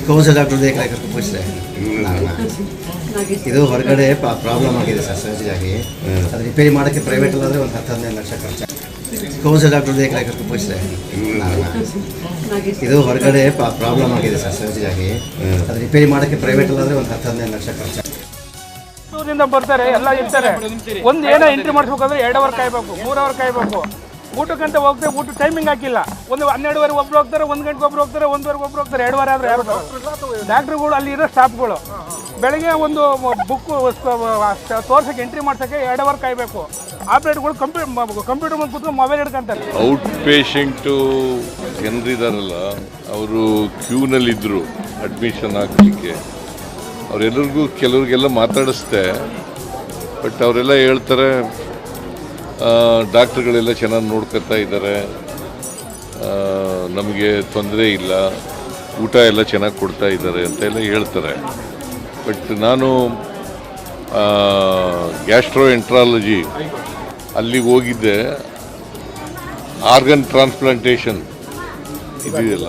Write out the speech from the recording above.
कौन सा डॉक्टर देख रहा है करके पूछ रहे हैं ಇದು ಹೊರಗಡೆ ಪ್ರಾಬ್ಲಮ್ ಆಗಿದೆ ಸರ್ ಸರ್ಜರಿ ಆಗಿ ಅದು ರಿಪೇರಿ ಮಾಡೋಕ್ಕೆ ಪ್ರೈವೇಟಲ್ಲಾದರೆ ಒಂದು 10-15 ಲಕ್ಷ ಖರ್ಚು. कौन सा डॉक्टर देख रहा है करके पूछ रहे हैं ಇದು ಹೊರಗಡೆ ಪ್ರಾಬ್ಲಮ್ ಆಗಿದೆ ಸರ್ ಸರ್ಜರಿ ಆಗಿ ಅದು ರಿಪೇರಿ ಮಾಡೋಕ್ಕೆ ಪ್ರೈವೇಟಲ್ಲಾದರೆ ಒಂದು 10-15 ಲಕ್ಷ ಖರ್ಚು. ಊರಿಂದ ಬರ್ತಾರೆ ಎಲ್ಲ ಇರ್ತಾರೆ. ಒಂದು ಏನೋ ಎಂಟ್ರಿ ಮಾಡಿಸ್ಬೇಕಾದ್ರೆ 2 ಅವರ್ ಕಾಯಬೇಕು, 3 ಅವರ್ ಕಾಯಬೇಕು. ಊಟಕ್ಕಂತ ಹೋಗ್ತಾರೆ, ಊಟ ಟೈಮಿಂಗ್ ಹಾಕಿಲ್ಲ. ಒಂದು 12ವರೆಗೆ ಒಬ್ರು ಹೋಗ್ತಾರೆ, 1 ಗಂಟೆಗೆ ಒಬ್ರು ಹೋಗ್ತಾರೆ, 1ವರೆಗೆ ಒಬ್ರು ಹೋಗ್ತಾರೆ. 2 ವಾರ ಆದರೆ ಯಾರು ಡಾಕ್ಟ್ರುಗಳು ಅಲ್ಲಿ ಇರೋ ಸ್ಟಾಫ್ಗಳು ಬೆಳಗ್ಗೆ ಒಂದು ಬುಕ್ ತೋರ್ಸಕ್ಕೆ ಎಂಟ್ರಿ ಮಾಡ್ಸೋಕ್ಕೆ 2 ಅವರ್ ಕಾಯಬೇಕು. ಆಪ್ರೇಟ್ಗಳು ಕಂಪ್ಯೂಟರ್ ಮುಂದೆ ಕೂತ್ಕೊಂಡು ಮೊಬೈಲ್ ಹಿಡ್ಕೊಂತಾರೆ. ಔಟ್ ಪೇಷಂಟು ಜನರಿದಾರಲ್ಲ, ಅವರು ಕ್ಯೂನಲ್ಲಿದ್ದರು ಅಡ್ಮಿಷನ್ ಆಗಲಿಕ್ಕೆ. ಅವರೆಲ್ಲರಿಗೂ ಕೆಲವ್ರಿಗೆಲ್ಲ ಮಾತಾಡಿಸ್ದೆ, ಬಟ್ ಅವರೆಲ್ಲ ಹೇಳ್ತಾರೆ ಡಾಕ್ಟ್ರುಗಳೆಲ್ಲ ಚೆನ್ನಾಗಿ ನೋಡ್ಕೊತಾ ಇದ್ದಾರೆ, ನಮಗೆ ತೊಂದರೆ ಇಲ್ಲ, ಊಟ ಎಲ್ಲ ಚೆನ್ನಾಗಿ ಕೊಡ್ತಾ ಇದ್ದಾರೆ ಅಂತೆಲ್ಲ ಹೇಳ್ತಾರೆ. ಬಟ್ ನಾನು ಗ್ಯಾಸ್ಟ್ರೋ ಎಂಟ್ರಾಲಜಿ ಅಲ್ಲಿಗೆ ಹೋಗಿದ್ದೆ. ಆರ್ಗನ್ ಟ್ರಾನ್ಸ್ಪ್ಲಾಂಟೇಷನ್ ಇದೆಯಲ್ಲ,